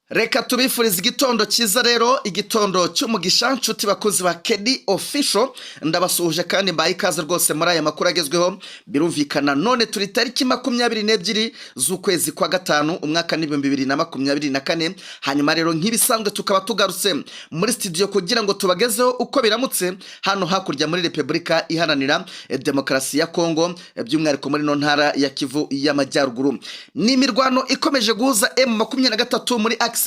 Reka tubifuriza igitondo cyiza rero, igitondo cy'umugisha nshuti bakozi ba Kedi Official, ndabasuhuje kandi mbaye ikaze rwose muri aya makuru agezweho. Birumvikana none turi tariki 22 z'ukwezi kwa gatanu umwaka ni 2024. Hanyuma rero nk'ibisanzwe tukaba tugarutse muri studio kugira ngo tubagezeho uko biramutse hano hakurya muri Repubulika Iharanira Demokarasi ya Kongo, by'umwihariko muri no ntara ya Kivu y'Amajyaruguru. Ni imirwano ikomeje guhuza M23 muri axe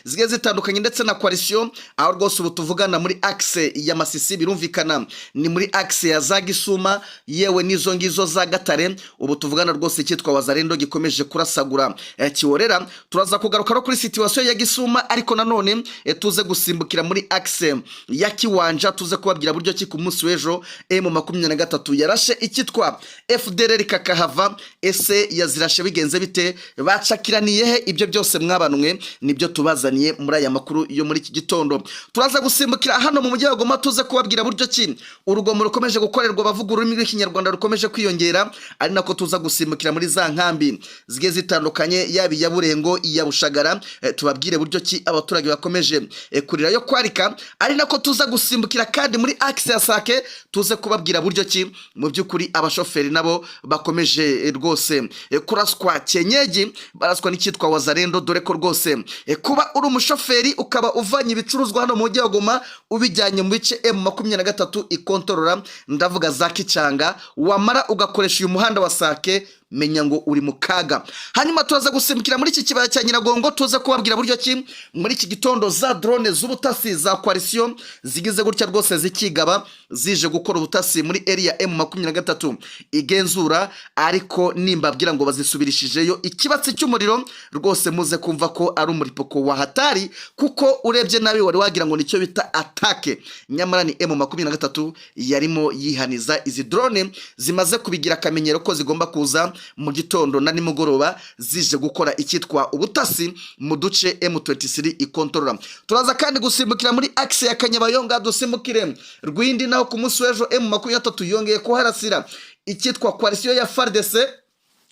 zigeze zitandukanye ndetse na coalition, aho rwose ubu tuvugana muri axe ya Masisi, birumvikana ni muri axe ya za Gisuma, yewe nizo ngizo za Gatare. Ubu tuvugana rwose cyitwa Wazalendo gikomeje kurasagura Kiworera. Turaza kugaruka kuri situation ya Gisuma, ariko nanone tuze gusimbukira muri axe ya Kiwanja, tuze kubabwira buryo ki ku munsi w'ejo M23 yarashe icyitwa FDLR kakahava. Ese yazirashe bigenze bite? Bacakiraniye he? Ibyo byose mwabanwe nibyo tubazaniye muri aya makuru yo muri iki gitondo. Turaza gusimbukira hano mu mujyi wa Goma, tuze kubabwira buryo ki urugomo rukomeje gukorerwa bavuga ururimi rw'ikinyarwanda rukomeje kwiyongera, ari nako tuza gusimbukira muri za nkambi zigeze zitandukanye, yabi ya Burengo, iya Bushagara. Tubabwire buryo ki abaturage bakomeje kurira yo kwarika, ari nako tuza gusimbukira kandi muri axe ya Sake, tuze kubabwira buryo ki mu byukuri abashoferi nabo bakomeje rwose kuraswa cyenyeji, baraswa n'icyitwa Wazalendo, dore ko rwose kuba uri umushoferi ukaba uvanye ibicuruzwa hano mu mujyi wa Goma ubijyanye mu bice M23 ikontorora, ndavuga za Kicanga, wamara ugakoresha uyu muhanda wa Sake, menya ngo uri mu kaga. Hanyuma tuza gusimbukira muri iki kibaya cya Nyiragongo, tuze kubabwira buryo ki muri iki gitondo za drone z'ubutasi za coalition zigize gutya rwose zikigaba, zije gukora ubutasi muri area M23 igenzura, ariko nimbabwira ngo bazisubirishijeyo ikibatsi cy'umuriro, rwose muze kumva ko ari umuripoko wa hatari, kuko urebye nabi wari wagira ngo nicyo bita atake, nyamara ni M23 yarimo yihaniza izi drone zimaze kubigira akamenyero ko zigomba kuza mu gitondo na nimugoroba zije gukora icyitwa ubutasi mu duce M23 ikontorora. Turaza kandi gusimbukira muri axe ya Kanyabayonga, dusimbukire Rwindi, naho ku munsi w'ejo M23 yongeye kuharasira icyitwa coalition ya FARDC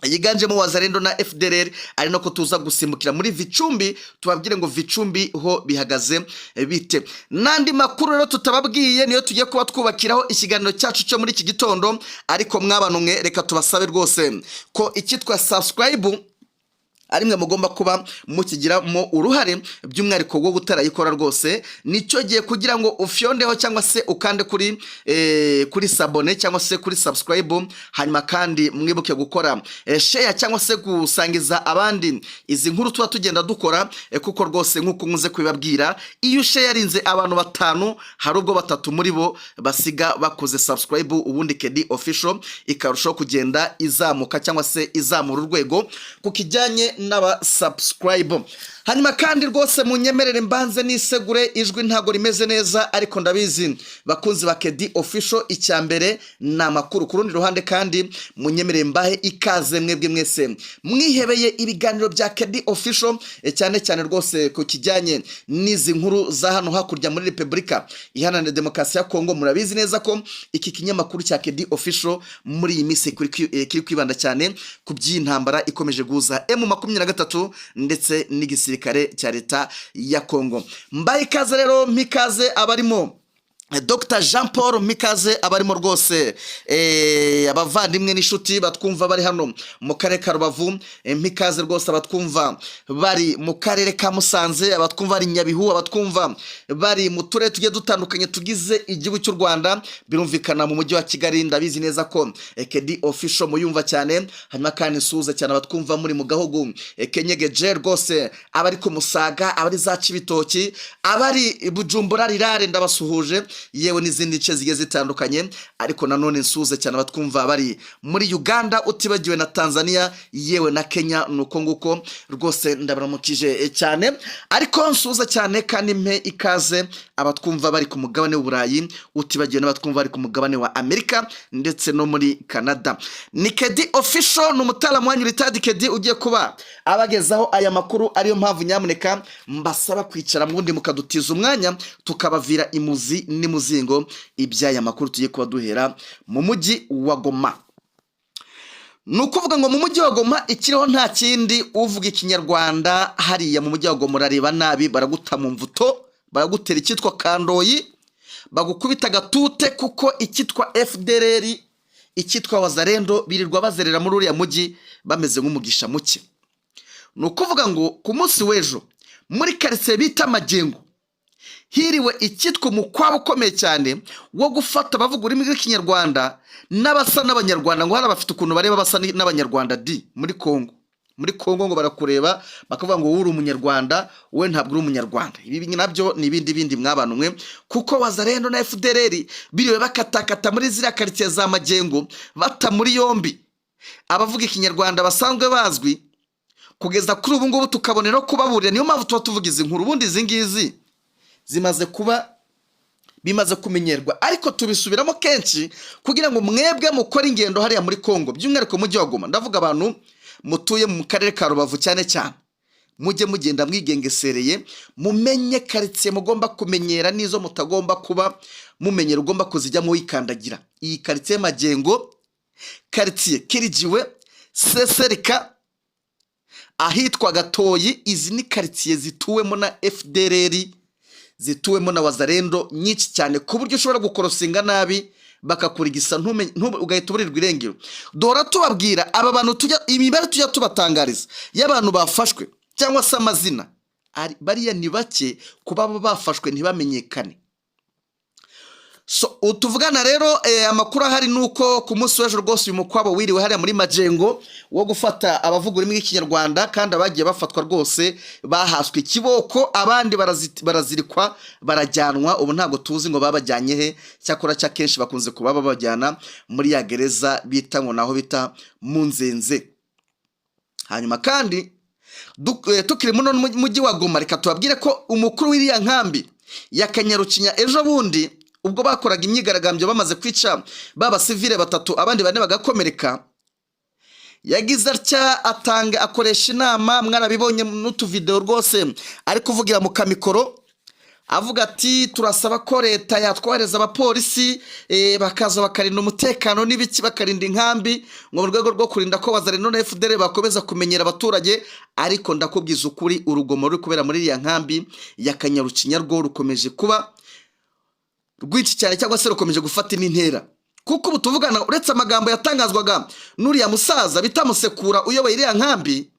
yiganjemo Wazalendo na FDLR, ari nako tuza gusimbukira muri Vicumbi, tubabwire ngo Vicumbi ho bihagaze bite. Nandi makuru rero tutababwiye niyo tugiye kuba twubakiraho ikiganiro cyacu cyo muri iki gitondo, ariko mwabanumwe reka tubasabe rwose ko icyitwa subscribe arimwe mugomba kuba mukigiramo uruhare, by'umwihariko wo gutarayikora rwose nicyo giye kugira ngo ufyondeho cyangwa se ukande kuri sabone cyangwa se kuri subscribe. Hanyuma kandi mwibuke gukora share cyangwa se gusangiza abandi izi nkuru tuba tugenda dukora, kuko rwose nkuko nkuze kubibabwira, iyo sharinze abantu batanu hari ubwo batatu muri bo basiga bakoze subscribe, ubundi Kedi Official ikarushaho kugenda izamuka cyangwa se izamura urwego kukijyanye n'aba subscribe. Hanyuma kandi rwose munyemerere mbanze nisegure, ijwi ntago rimeze neza, ariko ndabizi bakunzi ba Kedi Official icyambere na makuru. Ku rundi ruhande kandi munyemerere mbahe ikaze mwebwe mwese mwihebeye ibiganiro bya Kedi Official, cyane cyane rwose ku kijyanye n'izi nkuru za hano hakurya muri Repubulika Iharanira Demokarasi ya Kongo. Murabizi neza ko iki kinyamakuru cya Kedi Official muri iyi minsi kiri kwibanda cyane ku by'intambara ikomeje guza M23 ndetse n'igisi cya leta ya Kongo. Mbaye ikaze rero, mikaze abarimo Dr. Jean Paul, mikaze abarimo rwose abavandimwe n'ishuti batwumva bari hano mu karere ka Rubavu, mikaze rwose abatwumva bari mu karere ka Musanze, abatwumva bari Nyabihu, abatwumva bari mu turere tugiye dutandukanye tugize igihugu cy'u Rwanda, birumvikana mu mujyi wa Kigali. Ndabizi neza ko Kedi Official muyumva cyane. Hanyuma kandi nsuhuza cyane abatwumva muri mu gahugu Kenyegeje rwose, abari ku Musaga, abari za Cibitoki, abari Bujumbura Rirare, ndabasuhuje, yewe n'izindi nce zigiye zitandukanye. Ariko nanone nsuhuze cyane abatwumva bari muri Uganda, utibagiwe na Tanzania, yewe na Kenya, nuko nguko rwose ndabaramukije cyane. Ariko nsuhuza cyane kandi mpe ikaze abatwumva bari ku mugabane w'Uburayi, utibagiwe n'abatwumva bari ku mugabane wa Amerika ndetse no muri Canada. Ni Kedi Official, n'umutalamu wanyu Ritadi Kedi ugiye kuba abagezaho aya makuru, ariyo mpamvu nyamuneka mbasaba kwicara mundi mukadutiza umwanya tukabavira imuzi n'imuzingo iby'aya makuru tugiye kuba duhera mu mujyi wa Goma. nukuvuga ngo mu mujyi wa Goma ikiriho nta kindi uvuga ikinyarwanda hariya mu mujyi wa Goma urareba nabi, baraguta mu mvuto, baragutera icyitwa kandoyi, bagukubita gatute, kuko icyitwa FDLR, icyitwa wazarendo birirwa bazerera muri uriya mujyi bameze nk'umugisha muke. Nukuvuga ngo ku munsi w'ejo muri quartier bita Majengo hiriwe icyitwa umukwabo ukomeye cyane wo gufata abavuga ururimi rw'ikinyarwanda n'abasa n'abanyarwanda, ngo hari abafite ukuntu bareba basa n'abanyarwanda muri Kongo ngo barakureba bakavuga ngo uri umunyarwanda, we ntabwo uri umunyarwanda. Ibi nabyo ni bindi mwabanumwe, kuko wazarendo na FDLR biriwe bakatakata muri ziriya quartier za Majengo bata muri yombi abavuga ikinyarwanda basanzwe bazwi, kugeza kuri ubu ngubu tukabonera kubaburira. Niyo mpamvu tuba tuvuga izi nkuru, ubundi izi ngizi bimaze kumenyerwa, ariko tubisubiramo kenshi kugira ngo mwebwe mukora ingendo hariya muri Kongo, by'umwihariko mu mujyi wa Goma. Ndavuga abantu mutuye mu karere ka Rubavu cyane cyane, mujye mugenda mwigengesereye, mumenye quartier mugomba kumenyera nizo mutagomba kuba mumenyera, ugomba kuzijya mu wikandagira. Iyi quartier Majengo, quartier Kirijiwe, Seserika, ahitwa Gatoyi, izi ni quartier zituwemo na FDLR, zituwemo na wazarendo nyinshi cyane, ku buryo ushobora gukorosinga nabi bakakurigisa ugahita uburirwa irengero. Dora tubabwira aba bantu imibare tujya tubatangariza y'abantu bafashwe cyangwa se amazina, bariya ni bake kuba bafashwe ntibamenyekane. So utuvugana rero amakuru ahari nuko ku munsi w'ejo rwose uyu mukwabo wiriwe hariya muri Majengo wo gufata abavuga ururimi rw'ikinyarwanda, kandi abagiye bafatwa rwose bahaswe ikiboko, abandi barazirikwa barajyanwa. Ubu ntabwo tuzi ngo babajyanye he, cyakora kenshi bakunze kuba babajyana muri ya gereza bita ngo naho bita mu Nzenze. Hanyuma kandi tukiri muno mujyi wa Goma, reka tubabwire ko umukuru w'iriya nkambi ya Kanyarucinya ejo bundi ubwo bakoraga imyigaragambyo bamaze kwica baba civile 3 abandi 4 bagakomereka, yagize atya akoresha inama, mwarabibonye n'utu video rwose ari kuvugira mu kamikoro, avuga ati turasaba ko leta yatwohereza abapolisi bakaza bakarinda umutekano n'ibiki, bakarinda inkambi ngo mu rwego rwo kurinda ko wazarendo na FDLR bakomeza kumenyera abaturage. Ariko ndakubwiza ukuri, urugomo ruri kubera muri ya nkambi ya Kanyarucinya rwo rukomeje kuba rwinshi cyane, cyangwa se rukomeje gufata n'intera, kuko ubu tuvugana uretse amagambo yatangazwaga n'uriya musaza bitamusekura uyoboye iriya nkambi,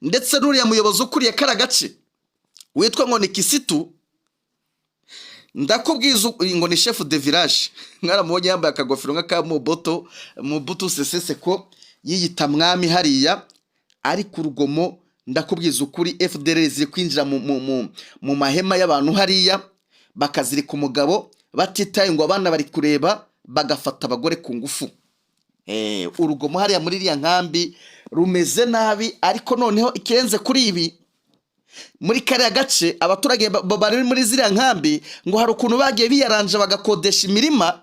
ndetse n'uriya muyobozi ukuriye kara gace witwa ngo ni Kisitu, ndakubwiza ngo ni chef de village, mwaramubonye yambaye akagofero nk'aka Mobutu Sese Seko yiyita mwami hariya. Ari ku rugomo, ndakubwiza ukuri FDLR ziri kwinjira mu mahema y'abantu hariya, bakazirika umugabo batitaye ngo abana bari kureba, bagafata abagore ku ngufu. Urugomo hariya muri iriya nkambi rumeze nabi. Ariko noneho ikirenze kuri ibi, muri kariya gace abaturage bari muri ziriya nkambi ngo hari ukuntu bagiye biyaranje bagakodesha imirima,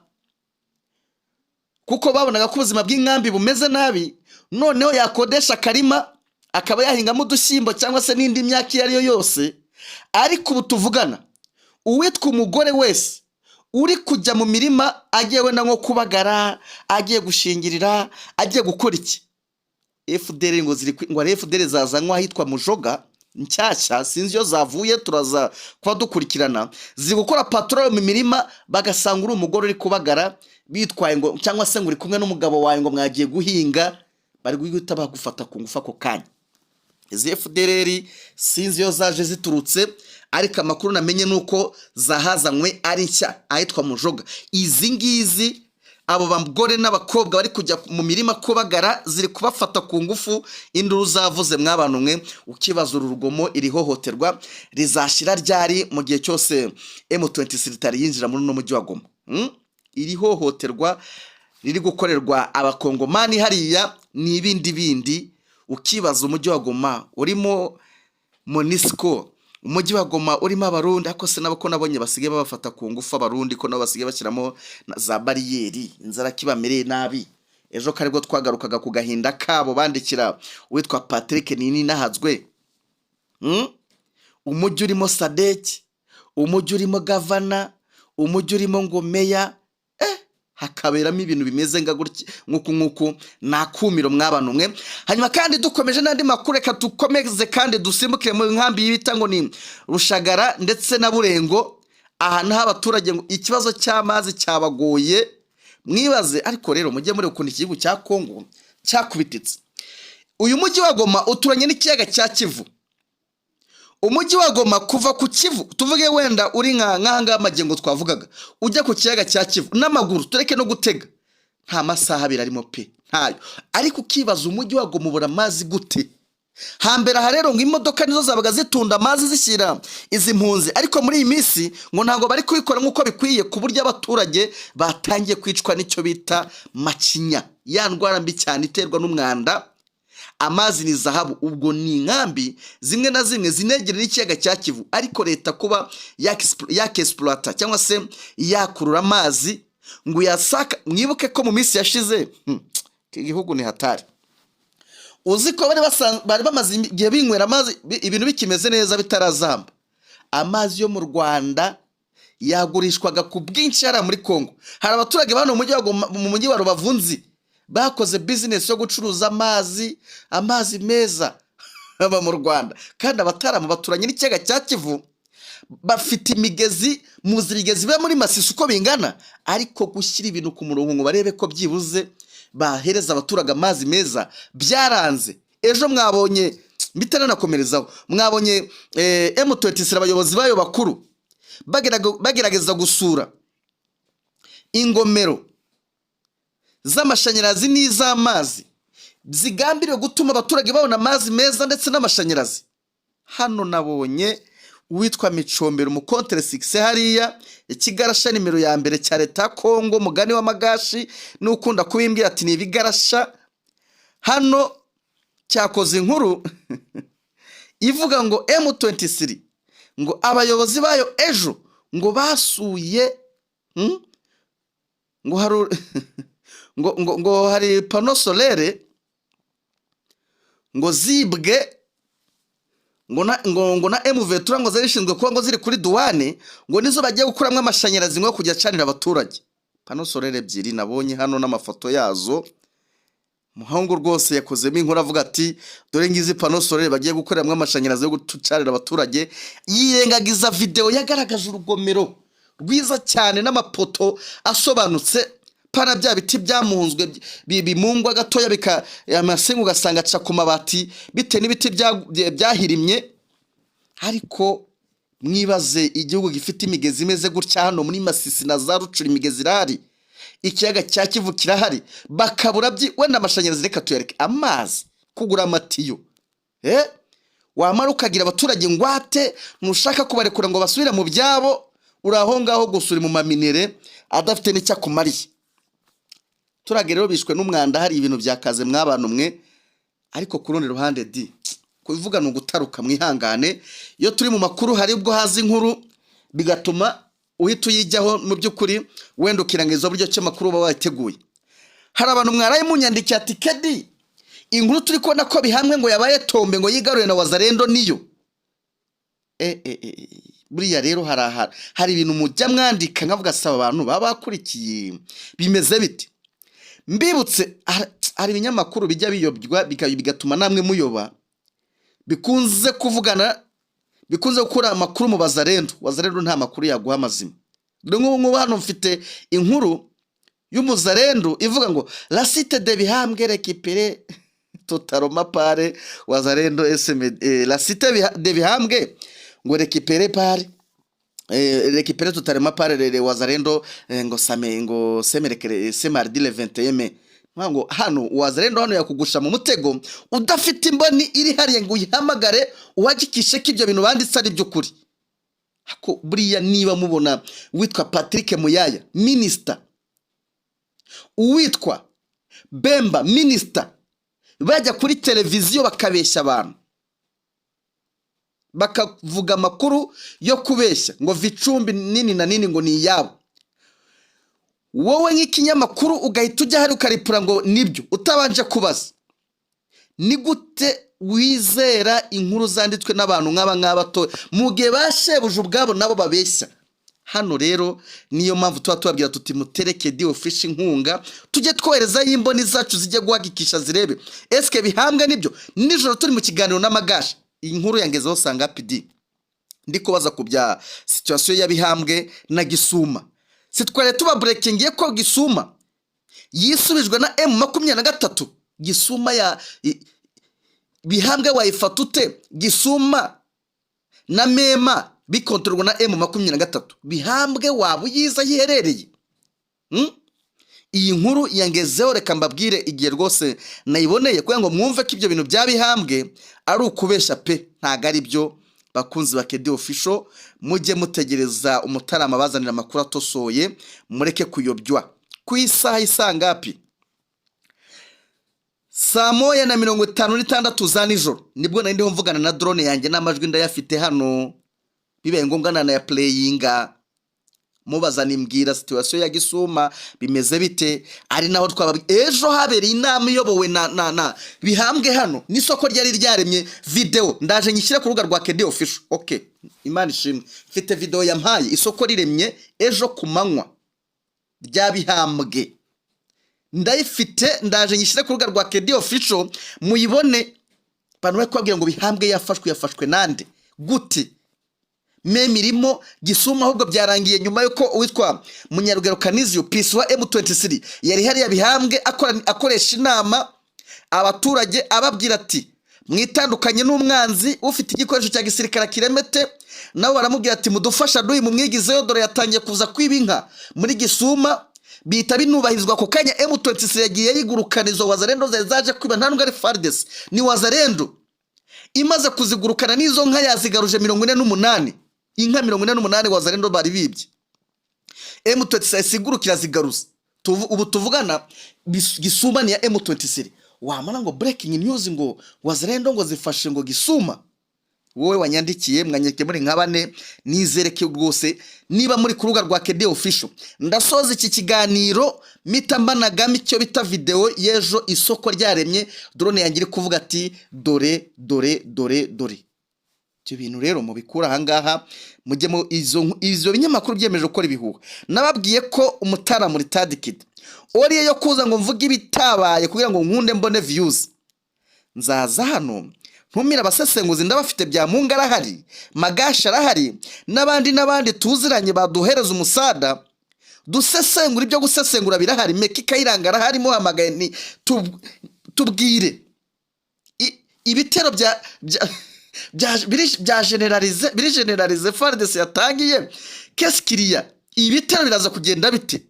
kuko babonaga ko ubuzima bw'inkambi bumeze nabi. Noneho yakodesha akarima akaba yahingamo udushyimbo cyangwa se n'indi myaka iyo ariyo yose. Ariko ubu tuvugana, uwitwa umugore wese uri kujya mu mirima agiye wenda nko kubagara, agiye gushingirira, agiye gukora iki, FDLR ngo ari FDLR zazanywa ahitwa Mujoga nshyashya, sinzi iyo zavuye, turaza kuba dukurikirana, ziri gukora patrol mu mirima, bagasanga uri umugore uri kubagara bitwaye ngo, cyangwa se ngo uri kumwe n'umugabo wawe ngo mwagiye guhinga, bari guhita bagufata ku ngufu ako kanya. Izi FDLR sinzi iyo zaje ziturutse, ariko amakuru namenye nuko zahazanywe ari nshya ahitwa Mujoga. Izi ngizi abo bagore n'abakobwa bari kujya mu mirima kubagara, ziri kubafata ku ngufu. Induru zavuze mwabantu mwe, ukibaza urugomo iri hohoterwa rizashira ryari mu gihe cyose M23 ritari yinjira muri no mujyi wa Goma. Iri hohoterwa riri gukorerwa abakongomani hariya ni ibindi. Ukibaza umujyi wa Goma urimo Monisco, umujyi wa Goma urimo abarundi, ako se nabo ko nabonye basigaye babafata ku ngufu abarundi, ko nabo basigaye bashyiramo za bariyeri, inzara kibamereye nabi. Ejo karibwo twagarukaga ku gahinda kabo bandikira witwa Patrick Nini nahazwe. Umujyi urimo Sadek, umujyi urimo Gavana, umujyi urimo ngo Meya, hakaberamo ibintu bimeze nk'uku nakumiro mw'abantu mwe. Hanyuma kandi dukomeje n'andi makuru, reka dukomeze kandi dusimbukire mu nkambi y'ibita ngo ni Rushagara ndetse na Burengo, ahantu h'abaturage ngo ikibazo cy'amazi cyabagoye mwibaze. Ariko rero mujye muri ukuntu igihugu cya Kongo cyakubititse. Uyu mujyi wa Goma uturanye n'ikiyaga cya Kivu. Umujyi wa Goma kuva ku Kivu, tuvuge wenda uri nk'ahanga amagengo twavugaga, ujya ku kiyaga cya Kivu n'amaguru, tureke no gutega, nta masaha abiri arimo pe, ntayo. Ariko ukibaza umujyi wa Goma ubura amazi gute? Hambere aha rero ngo imodoka nizo zabaga zitunda amazi zishyira izi mpunzi, ariko muri iyi minsi ngo ntabwo bari kubikora nk'uko bikwiye, ku buryo abaturage batangiye kwicwa n'icyo bita macinya, ya ndwara mbi cyane iterwa n'umwanda. Amazi ni zahabu. Ubwo ni inkambi zimwe na zimwe zinegerera ikiyaga cya Kivu, ariko leta kuba yakexploiter cyangwa se yakurura amazi ngo yasaka. Mwibuke ko mu minsi yashize igihugu ni hatari, uzi ko bari bamaze igihe binywera amazi ibintu bikimeze neza bitarazamba. Amazi yo mu Rwanda yagurishwaga ku bwinshi hariya muri Kongo. Hari abaturage bano mu mujyi wa Rubavunzi bakoze business yo gucuruza amazi meza aba mu Rwanda, kandi abataramu baturanye n'ikiyaga cya Kivu bafite imigezi, muzirigezi be muri Masisi uko bingana, ariko gushyira ibintu ku murongo ngo barebe ko byibuze bahereza abaturage amazi meza byaranze. Ejo mwabonye bitananakomerezaho, mwabonye M23 abayobozi bayo bakuru bagerageza gusura ingomero z'amashanyarazi n'iz'amazi zigambiriwe gutuma abaturage babona amazi meza ndetse n'amashanyarazi. Hano nabonye uwitwa Micombero mu Contre 6 hariya ikigarasha nimero ya mbere cya leta Kongo, mugani wa Magashi n'ukunda kubimbwira ati ni ibigarasha. Hano cyakoze inkuru ivuga ngo M23 ngo abayobozi bayo ejo ngo basuye ngo haru ngo hari pano solaire ngo zibwe ngo na M23 ngo zarishinzwe kuba ngo ziri kuri duwane, ngo nizo bagiye gukuramwe amashanyarazi ngo kujya canira abaturage. Pano solaire ebyiri nabonye hano n'amafoto yazo. Muhango rwose yakozemo inkuru avuga ati dore ngizi pano solaire bagiye gukuramwe amashanyarazi yo gucanira abaturage. Yirengagiza video yagaragaje urugomero rwiza cyane n'amapoto asobanutse, para bya biti byamunzwe bimungwa gatoya bika amasengu gasanga aca ku mabati bite n'ibiti byahirimye. Ariko mwibaze igihugu gifite imigezi imeze gutya hano muri Masisi na za Rucuri, imigezi irahari, ikiyaga cya Kivu kirahari, bakabura wenda amashanyarazi reka tuyareke, amazi kugura amatiyo wamara ukagira abaturage ngwate, ntushaka kubarekura ngo basubire mu byabo, uraho ngaho gusura mu maminere adafite n'icyakumariye. Turage rero bishwe n'umwanda, hari ibintu byakaze mw'abantu mwe. Ariko ku rundi ruhande kubivuga no gutaruka mwihangane, iyo turi mu makuru hari ubwo hazi inkuru bigatuma uhita uyijyaho mu by'ukuri wenda ukirangiza buryo cyo makuru baba wateguye. Hari abantu mwaraye munyandikiye ati Kedi, inkuru turi kubona ko bihamwe ngo yabaye Tombe ngo yigaruye na Wazalendo niyo. Buriya rero hari ibintu mujya mwandika nkavuga saba abantu baba bakurikiye bimeze biti. Mbibutse hari ibinyamakuru bijya biyobwa bigatuma namwe muyoba, bikunze kuvugana, bikunze gukora amakuru mu Wazalendo nta makuru yaguha amazima. Dore nk'ubu hano mfite inkuru y'umuzalendo ivuga ngo la site de Bihambwe récupéré totalement par Wazalendo la site de Bihambwe ngo récupéré par récupéré totalement par Wazalendo ngo c'est mardi le 21 mai. Ngo hano Wazalendo hano yakugusha mu mutego udafite imboni iri hariye ngo uyihamagare uhagikishe ko ibyo bintu banditse ari byo kuri. Hako buriya niba mubona witwa Patrick Muyaya minister, uwitwa Bemba minister, bajya kuri televiziyo bakabeshya abantu, bakavuga amakuru yo kubeshya ngo Vicumbi nini na nini ngo ni yabo, wowe nk'ikinyamakuru ugahita ujya hari ukaripura ngo nibyo utabanje kubaza, ni gute wizera inkuru zanditswe n'abantu nk'aba to mugihe bashebuje ubwabo nabo babeshya? hano rero niyo mpamvu tuba tubabwira tuti mutereke Kedi Official inkunga tujye twohereza y'imboni zacu zijye guhagikisha zirebe eske bihambwe nibyo. Nijoro turi mu kiganiro n'amagashi inkuru yangezeho sanga PD ndi kubaza ku bya situation ya Bihambwe na Gisuma. Sitware tuba breaking ye ko Gisuma yisubijwe na M23. Gisuma ya Bihambwe wayifatute Gisuma na Mema bikontorwa na M23. Bihambwe wabo yiza yiherereye. Iyi nkuru yangezeho reka mbabwire igihe rwose nayiboneye kugira ngo mwumve ko ibyo bintu bya Bihambwe ari ukubesha pe ntago ari byo. Bakunzi ba Kedi Official mujye mutegereza umutarama bazanira amakuru atosoye mureke kuyobywa. Ku isaha isangapi 1:56 za nijoro nibwo nari ndiho mvugana na drone yanjye n'amajwi ndayafite hano bibaye ngombwa na ya playinga mubaza nimbwira situation ya Gisuma bimeze bite. Ari naho twaba ejo habereye inama iyobowe na Bihambwe hano n'isoko ryari ryaremye video ndaje nyishyira ku rubuga rwa Kedi Official. Okay, Imana ishimwe mfite video yampaye isoko riremye ejo kumanywa rya Bihambwe ndayifite ndaje nyishyira ku rubuga rwa Kedi Official muyibone. Banwe kwabwira ngo Bihambwe yafashwe nande gute memirimo Gisuma ahubwo byarangiye nyuma yuko witwa Munyarugero Canizio Peace wa M23 yari hari ya Bihambwe akoresha inama abaturage ababwira ati mwitandukanye n'umwanzi ufite igikoresho cya gisirikare kiremete. Nabo baramubwira ati mudufasha duyi mu mwigizeyo dore yatangiye kuza kwibinka muri Gisuma bita binubahirizwa ko kanya. M23 yagiye yigurukanizo Wazalendo zaje kwiba nta nubwo ari FARDC ni Wazalendo imaze kuzigurukana n'izo nka yazigaruje 48 inka 48 Wazalendo bari bibye. M23 isigurukira zigaruza ubu tuvugana Gisuma ni ya M23. Wamana ngo breaking news ngo Wazalendo ngo zifashe ngo Gisuma. Wowe wanyandikiye mwanyeke muri nkabane nizereke rwose niba muri ku rubuga rwa Kedi Official. Ndasoza iki kiganiro mitambanagamo icyo bita video yejo isoko ryaremye drone yangira kuvuga ati dore. Cyo bintu rero mubikura hangaha mujye mu izo binyamakuru byemeje ko ribihuha. Nababwiye ko umutara muri Tadikid oriye yo kuza ngo mvuge ibitabaye kugira ngo nkunde mbone views. Nzaza hano ntumira abasesenguzi ndabafite bya Mungara hari Magasha arahari n'abandi tuziranye baduhereza umusada dusesengura ibyo gusesengura birahari. Meki Kayiranga harimo hamagaye ni tubwire ibitero bya generalize FARDC yatangiye keskiriya ibitero biraza kugenda bite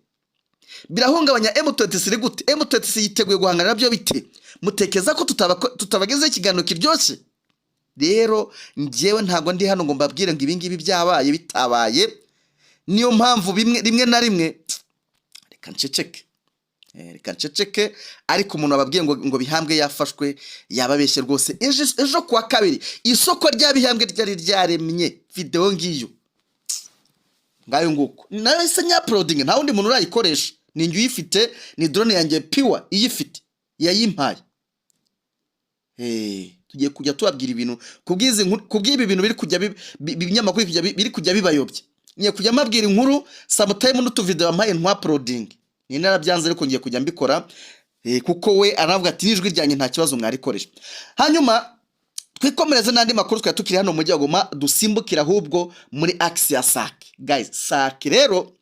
birahungabanya M23 gute. M23 yiteguye guhangana nabyo bite mutekeza ko tutabageze ikiganiro kiryoshye. Rero ngewe ntago ndi hano ngo mbabwire ngo ibingibi byabaye bitabaye. Niyo mpamvu rimwe na rimwe reka nceceke ariko umuntu ababwiye ngo Bihambwe yafashwe yababeshye rwose. Ejo kwa kabiri isoko rya Bihambwe ryari ryaremye video ngiyo ngayo nguko nayo isa nya uploading nta wundi muntu urayikoresha ni njye uyifite ni drone yanjye piwa iyifite yayimpaye. Tugiye kujya tubabwira ibintu kubwibi bintu biri kujya binyamakuru biri kujya bibayobye. Ngiye kujya mabwira inkuru sometime n'utu video mpaye ntwa uploading ni narabyanze ariko ngiye kujya mbikora kuko we aravuga ati nijwi ryanjye nta kibazo mwarikoresha. Hanyuma twikomereze nandi makuru twa tukiri hano mu mujyi wa Goma dusimbukira ahubwo muri axe ya Sake. Guys, Sake rero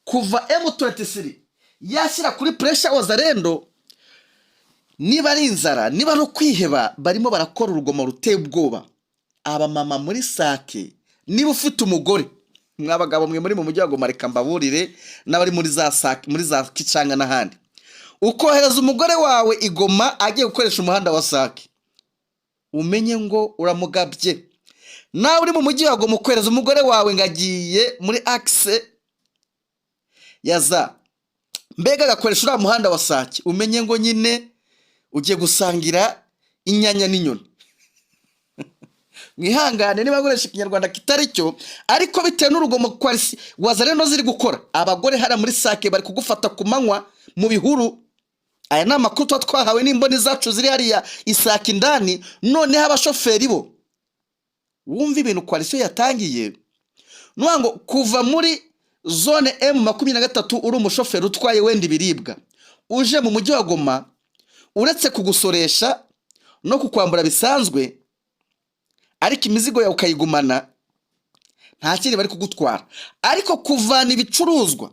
kuva M23 yashyira kuri pressure Wazalendo niba ari inzara niba ari kwiheba barimo barakora urugomo ruteye ubwoba. Aba mama muri Sake niba ufite umugore mwabagabo mwe muri mu mujyi wa Goma reka mbaburire n'abari muri za Sake muri za Kicanga n'ahandi ukohereza umugore wawe Igoma agiye gukoresha umuhanda wa Sake umenye ngo uramugabye. Nawe uri mu mujyi wa Goma ukohereza umugore wawe ngagiye muri axe yaza mbega gakoresha ura muhanda wa Sake umenye ngo nyine ugiye gusangira inyanya n'inyoni. Mwihangane niba gukoresha ikinyarwanda kitari cyo ariko bitewe n'urugomo kwa Wazalendo ziri gukora abagore hara muri Sake bari kugufata ku manywa mu bihuru. Aya nama amakuru twahawe n'imboni zacu ziri hariya Isake indani. None abashoferi bo wumva ibintu koalisiyo yatangiye ngo kuva muri zone M23 uri umushoferi utwaye wenda ibiribwa uje mu mujyi wa Goma, uretse kugusoresha no kukwambura bisanzwe, ariko imizigo yawe ukayigumana, nta kindi bari kugutwara. Ariko kuvana ibicuruzwa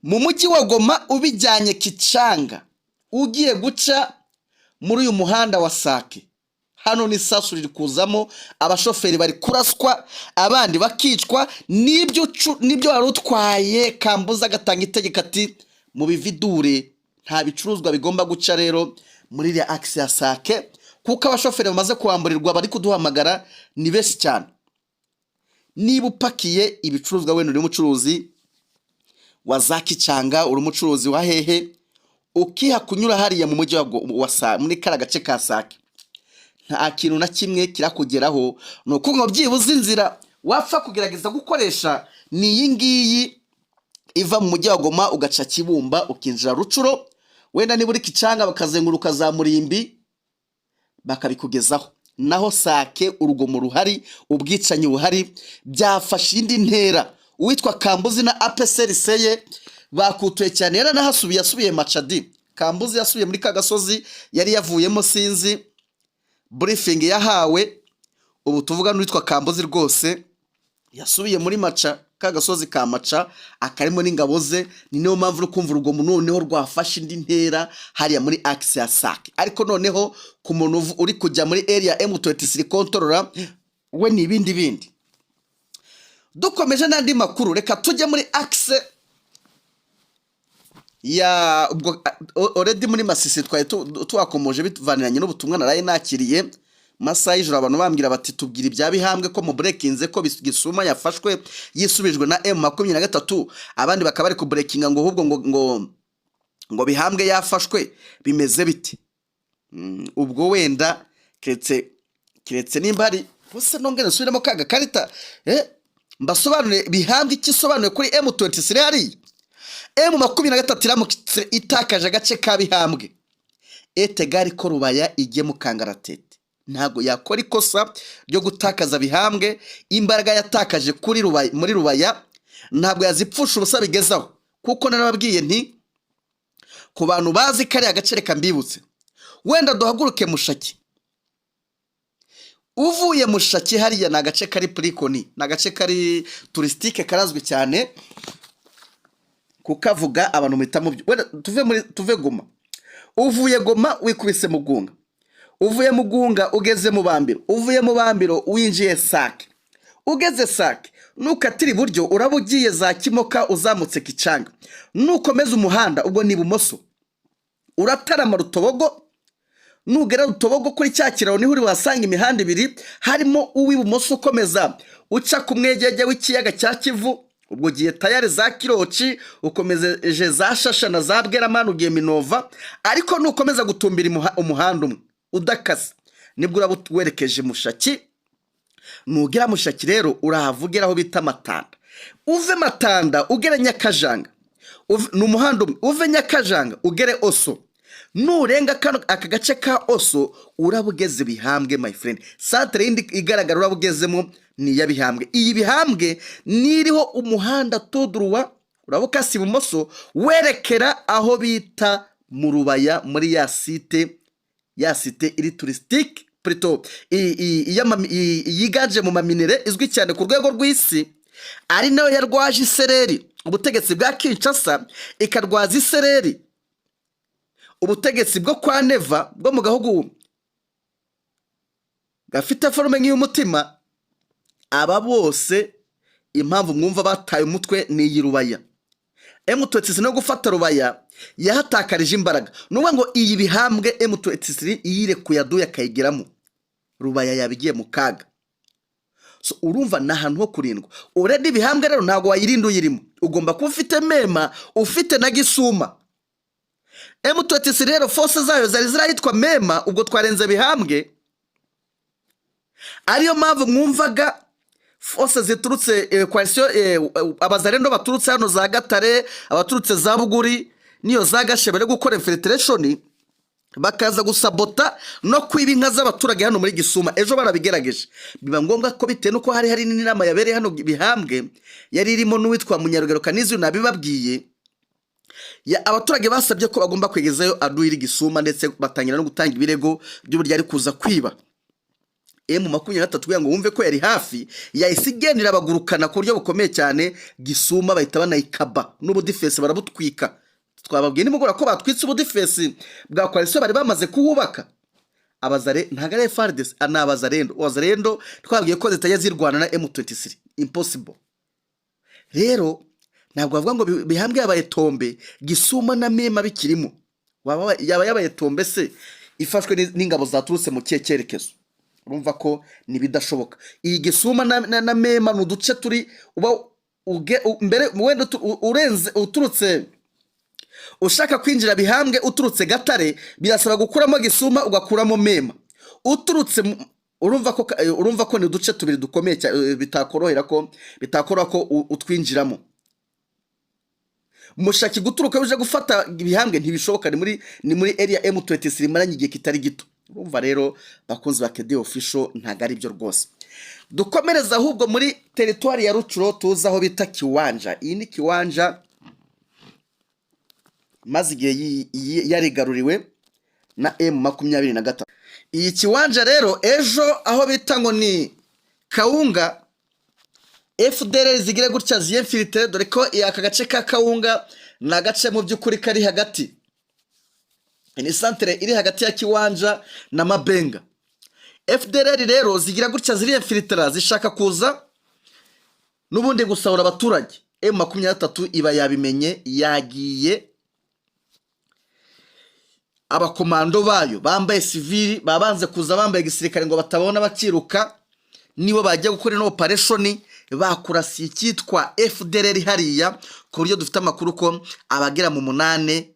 mu mujyi wa Goma ubijyanye Kichanga ugiye guca muri uyu muhanda wa Sake, hano ni sasu riri kuzamo, abashoferi bari kuraswa, abandi bakicwa. Nibyo wari utwaye Kambuza agatanga itegeko ati mu bividure nta bicuruzwa bigomba guca rero muri iriya axe ya Sake, kuko abashoferi bamaze kuhamburirwa bari kuduhamagara ni benshi cyane. Niba upakiye ibicuruzwa wenda uri umucuruzi wa za Kichanga, uri umucuruzi wa hehe, ukiha kunyura hariya mu mujyi wa Sake, muri kara gace ka Sake, nta kintu na kimwe kirakugeraho. No kuvuga byibuze inzira wapfa kugerageza gukoresha ni iyi ngiyi iva mu mujyi wa Goma ugaca Kibumba ukinjira Rucuro, wenda niba uri Kichanga bakazenguruka za Murimbi bakabikugezaho. Naho Sake urugomo ruhari, ubwicanyi buhari, byafashe indi ntera. Uwitwa Kambuzi na APCRC bakutuye cyane, yasubiye Machadi. Kambuzi yasubiye muri Kagasozi, yari yavuyemo sinzi briefing yahawe. Ubu tuvuga n'uwitwa Kambuzi rwose yasubiye muri Kagasozi ka Macha, akarimo n'ingabo ze. Ni niyo mpamvu uri kumva urugomo noneho rwafashe indi ntera hariya muri axe ya Sake. Ariko noneho ku muntu uri kujya muri area M23 controller we ni bindi. Dukomeje n'andi makuru, reka tujye muri axe ya already muri Masisi twaye tuwakomoje bivaniranye n'ubutumwa naraye nakiriye masaha y'ijoro. Abantu bambwira bati tubwira ibya Bihambwe ko mu breakinze ko Gisuma yafashwe yisubijwe na M23, abandi bakaba bari ku breakinga ngo ahubwo ngo Bihambwe yafashwe bimeze biti. Ubwo wenda kiretse nimba ari bose nongere nsubiremo kaga karita mbasobanure Bihambwe ikisobanuye kuri M23 hari M23 iramutse itakaje agace ka Bihambwe etegari ko Rubaya ijye mu kangaratete. Ntago yakora ikosa ryo gutakaza Bihambwe. Imbaraga yatakaje muri Rubaya ntabwo yazipfusha ubusa bigezaho, kuko narababwiye nti ku bantu bazi kare agace reka mbibutse, wenda duhaguruke Mushaki. Uvuye Mushaki hariya na agace kari Prikoni, na agace kari touristique karazwi cyane kukavuga abantu muhitamo. Wenda tuve Goma, uvuye Goma wikubise Mugunga, uvuye Mugunga ugeze mu Bambiro, uvuye mu Bambiro winjiye Sake, ugeze Sake nukatira iburyo urabugiye za Kimoka uzamutse Kichanga, nukomeza umuhanda ubwo ni bumoso uratarama Rutobogo. Nugera Rutobogo kuri cya kiraro niho uri wasanga imihanda ibiri, harimo uw'ibumoso ukomeza uca ku mwegege w'ikiyaga cya Kivu, ubwo giye tayari za Kiroci ukomeje za Shasha na za Bweramana ugiye Minova. Ariko nukomeza gutumbira umuhanda umwe udakase nibwo urabuwerekeje Mushaki. Nugera Mushaki rero urahavugera aho bita Matanda, uve Matanda ugere Nyakajanga, n'umuhanda umwe uve Nyakajanga ugere Oso. Nurenga aka gace ka Oso urabugeze Bihambwe my friend. Centre indi igaragara urabugezemo ni ya Bihambwe. Iyi Bihambwe niriho umuhanda todruwa urabukasi ibumoso werekera aho bita mu Rubaya muri ya site iri touristique plutôt yiganje mu maminere izwi cyane ku rwego rw'isi, ari nayo yarwaje isereri ubutegetsi bwa Kinshasa, ikarwaza isereri ubutegetsi bwo kwa Neva bwo mu gahugu gafite forume nk'iy'umutima. Aba bose impamvu mwumva bataye umutwe ni iyi Rubaya. M23 no gufata Rubaya yahatakarije imbaraga. Nuba ngo iyi Bihambwe M23 iyirekuye aduya kayigeramo, Rubaya yabigiye mu kaga. So urumva nahantu ho kurindwa. Already Bihambwe rero ntago wayirinda uyirimo, ugomba kuba ufite mema, ufite na Gisuma. M23 rero force zayo zari zirahitwa mema, ubwo twarenze Bihambwe. Ariyo mpamvu mwumvaga force ziturutse coalition abazarendo baturutse hano za Gatare, abaturutse za Buguri niyo za Gashebere gukora infiltration bakaza gusabota no kwiba inka z'abaturage hano muri Gisuma. Ejo barabigerageje, biba ngombwa ko bitewe nuko hari n'inama yabereye hano Bihambwe yari irimo n'uwitwa Munyarugero Kanizi, nabibabwiye abaturage basabye ko bagomba kwegezayo aduhiri Gisuma, ndetse batangira no gutanga ibirego by'uburyo ari kuza kwiba. M23 kugira ngo wumve ko yari hafi yahise igendera abagurukana ku buryo bukomeye cyane. Gisuma bahita banayikaba n'ubudifesi barabutwika. Twababwiye nimugora ko batwitse ubudifesi bwa koalisiyo bari bamaze kuhubaka. Abazare ntago ari FARDC, anabazarendo wazarendo twabwiye ko zitajya zirwana na M23, impossible. Rero ntabwo bavuga ngo Bihambwe yabaye tombe, Gisuma na Mema bikirimo. Yaba yabaye tombe se ifashwe n'ingabo zaturutse mu cyerekezo. Urumva ko nibidashoboka. Iyi Gisuma na Mema n'uduce turi uba mbere wenda urenze uturutse ushaka kwinjira Bihambwe uturutse Gatare, birasaba gukuramo Gisuma ugakuramo Mema. Uturutse urumva ko ni uduce tubiri dukomeye bitakorohera ko utwinjiramo. Mushaki guturuka uje gufata Bihambwe ntibishoboka, ni muri area M23 maranye igihe kitari gito. Urumva rero bakunzi ba KD Official ntago ari byo rwose. Dukomereza ahubwo muri territoire ya Rucuro tuzaho bita Kiwanja. Iyi ni Kiwanja maze igihe yarigaruriwe na M23. Iyi Kiwanja rero ejo aho bita ngo ni Kaunga, FDL zigire gutya ziyemfiltre, dore ko aka gace ka Kaunga na gace mu by'ukuri kari hagati, ni centre iri hagati ya Kiwanja na Mabenga. FDL rero zigira gutya ziriyemfiltra zishaka kuza nubundi gusahura abaturage. M23 iba yabimenye, yagiye abakomando bayo bambaye civili babanze kuza bambaye gisirikare ngo batabona bakiruka, nibo bajya gukora no operation bakurasi cyitwa FDL hariya, ku buryo dufite amakuru ko abagera mu 8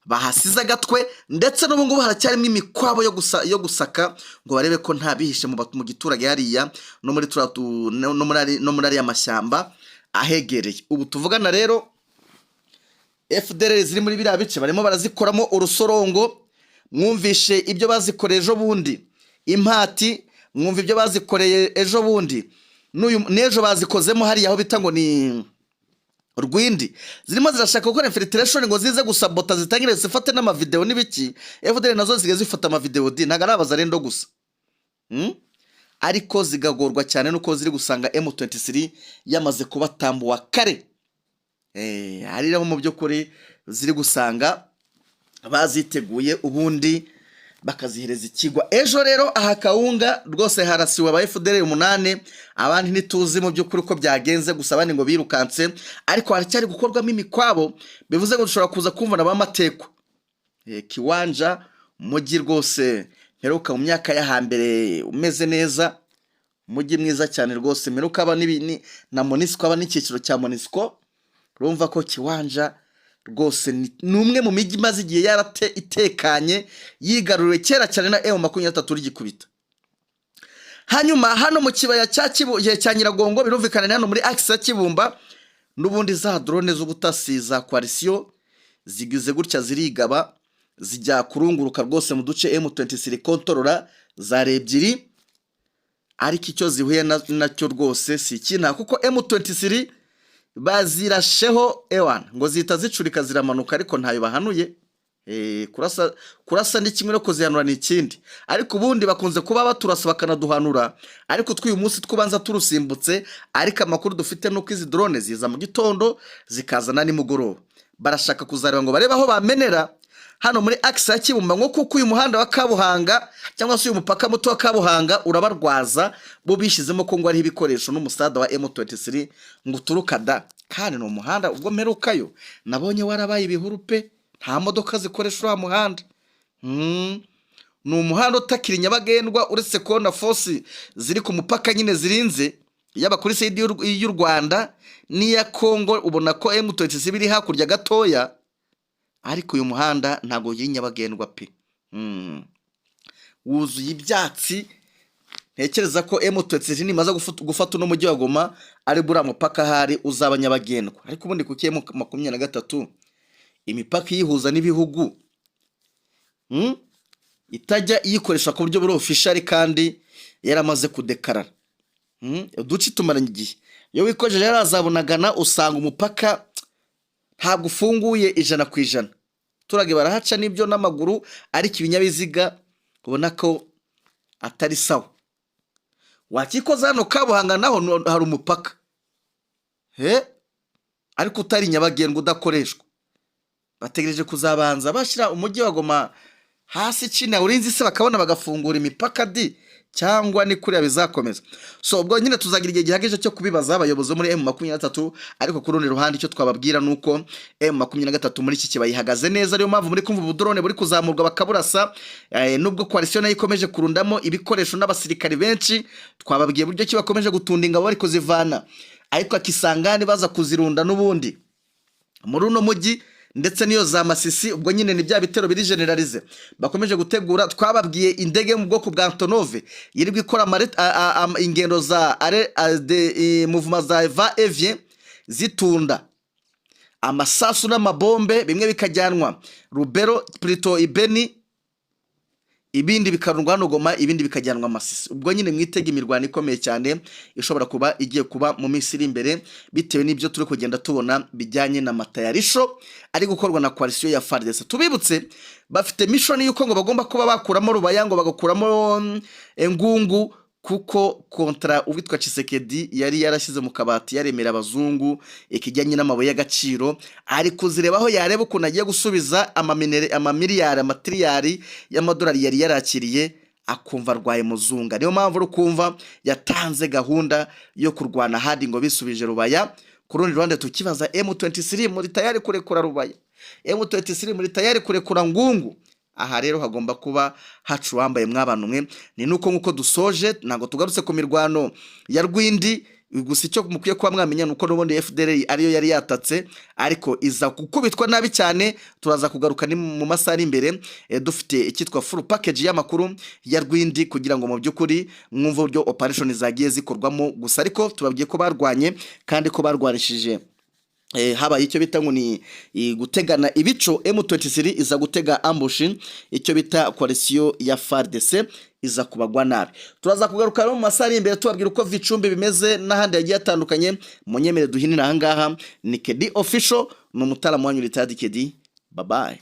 bahasize agatwe, ndetse n'ubu ngubu haracyarimo imikwabo yo gusaka ngo barebe ko nta bihishe mu giturage hariya no muri ari amashyamba ahegereye. Ubu tuvugana rero FDL ziri muri biriya bice barimo barazikoramo urusorongo. Mwumvishe ibyo bazikoreye ejo bundi Impati, mwumva ibyo bazikoreye ejo bundi n'ejo bazikozemo hariya aho bita ngo ni Rwindi. Zirimo zirashaka gukora infiltration ngo zize gusabota zitangire zifate n'amavideo n'ibiki. FDL nazo zige zifata amavideo ntago arabaza rendo gusa, ariko zigagorwa cyane nuko ziri gusanga M23 yamaze kubatambuwa kare. Hari rero mu by'ukuri ziri gusanga baziteguye ubundi bakazihereza ikigwa. Ejo rero aha Kaunga rwose harasiwe aba FDL 8, abandi ntituzi mu by'ukuri ko byagenze, gusa abandi ngo birukanse, ariko haracyari gukorwamo imikwabo, bivuze ngo dushobora kuza kumva n'abamateko. Kiwanja mugi rwose heruka mu myaka y'ahambere umeze neza, mugi mwiza cyane rwose, meruka aba na Monisco, aba n'ikiciro cya Monisco. Urumva ko Kiwanja rwose ni umwe mu migi maze igihe yarate itekanye yigaruriwe kera cyane na M23 rigikubita. Hanyuma hano mu kibaya cya Nyiragongo birumvikana hano muri axe Kibumba, nubundi za drone z'ubutasi za coalition zigize gutya zirigaba zijya kurunguruka rwose mu duce M23 kontorora za rebyiri, ariko icyo zihuye nacyo rwose si ikina, kuko M23 bazirasheho ewan ngo zita zicurika ziramanuka, ariko ntayo bahanuye. Kurasa ni kimwe no kuzihanura ni ikindi, ariko ubundi bakunze kuba baturasa bakanaduhanura, ariko twuyu munsi twubanza turusimbutse. Ariko amakuru dufite nuko izi drone ziza mu gitondo zikazana nimugoroba. Barashaka kuzareba ngo barebe aho bamenera hano muri axe ya Kibumba, ngo kuko uyu muhanda wa Kabuhanga cyangwa se uyu mupaka muto wa Kabuhanga urabarwaza, bo bishizemo ko ngo ari ibikoresho n'umusada wa M23 ngo turukada, kandi no muhanda ubwo merukayo nabonye warabaye ibihuru pe, nta modoka zikoresha wa muhanda. Ni umuhanda utakiri nyabagendwa, uretse ko na force ziri ku mupaka nyine zirinze yaba kuri side y'u Rwanda n'iya Kongo, ubona ko M23 biri hakurya gatoya, ariko uyu muhanda ntago yiri nyabagendwa pe. Wuzuye ibyatsi. Ntekereza ko M23 nimaze gufata no mujyi wa Goma ari bura mupaka hari uzaba nyabagendwa, ariko ubundi kuki M23 imipaka yihuza n'ibihugu itajya iyikoresha ku buryo buri official kandi yaramaze kudekarara. Uduci tumaranye igihe, iyo wikojeje yarazabonagana usanga umupaka ntabwo ufunguye 100%. Turage barahaca n'ibyo n'amaguru, ariko ibinyabiziga ubona ko atari sawa. Wakikoza hano Kabuhanga naho hari umupaka, ariko utari nyabagendwa udakoreshwa. Bategereje kuzabanza bashyira umujyi wa Goma hasi China urinzi se bakabona bagafungura imipaka cyangwa ni kuriya bizakomeza. So ubwo nyine tuzagira igihe gihagije cyo kubibaza abayobozi muri M23, ariko ku rundi ruhande icyo twababwira nuko M23 muri iki kibayihagaze neza, ariyo mpamvu muri kumva ubudrone buri kuzamurwa bakaburasa, nubwo coalition nayo ikomeje kurundamo ibikoresho n'abasirikari benshi. Twababwiye buryo ki bakomeje gutunda ingabo bari kuzivana, ariko akisangane baza kuzirunda n'ubundi muri uno mujyi ndetse niyo za Masisi. Ubwo nyine ni bya bitero biri generalize bakomeje gutegura. Twababwiye indege mu bwoko bwa Antonov yirirwa ikora ingendo za movement za va evien zitunda amasasu n'amabombe, bimwe bikajyanwa Rubero Prito Ibeni, ibindi bikarundwa hano Goma, ibindi bikajyanwa Masisi. Ubwo nyine mwitega imirwano ikomeye cyane ishobora kuba igiye kuba mu minsi iri imbere, bitewe n'ibyo turi kugenda tubona bijyanye na matayarisho ari gukorwa na coalition ya FARDC. Tubibutse bafite mission yuko ngo bagomba kuba bakuramo Rubaya, ngo bagakuramo Ngungu, kuko kontra uwitwa Tshisekedi yari yarashyize mu kabati yaremera abazungu ikijyanye n'amabuye y'agaciro, ari kuzirebaho yareba ukuntu agiye gusubiza amamiliyari amatriyari y'amadolari yari yarakiriye, akumva arwaye muzunga. Niyo mpamvu rukumva yatanze gahunda yo kurwana hadi ngo bisubije Rubaya. Ku rundi ruhande tukibaza M23 muri tayari kurekura Rubaya, M23 muri tayari kurekura Ngungu. Aha rero hagomba kuba hacu wambaye mwabantu mwe. Ni nuko nkuko dusoje, ntago tugarutse ku mirwano ya Rwindi, gusa icyo mukwiye kuba mwamenya nuko n'ubundi FDLR ariyo yari yatatse, ariko iza gukubitwa nabi cyane. Turaza kugaruka ni mu masaha imbere dufite ikitwa full package y'amakuru ya Rwindi, kugira ngo mu byukuri mwumve uburyo operation zagiye zikorwamo. Gusa ariko tubabwiye ko barwanye kandi ko barwanishije habaye icyo bita ngo ni gutegana ibico. M23 iza gutega ambush, icyo bita coalition ya FARDC iza kubagwa nabi. Turaza kugaruka mu masaha imbere tubabwira uko Vicumbi bimeze n'ahandi yagiye atandukanye. Munyemere duhinira aha ngaha. Ni Kedi Official, n'umutara mwanyu litadi Kedi. Bye bye.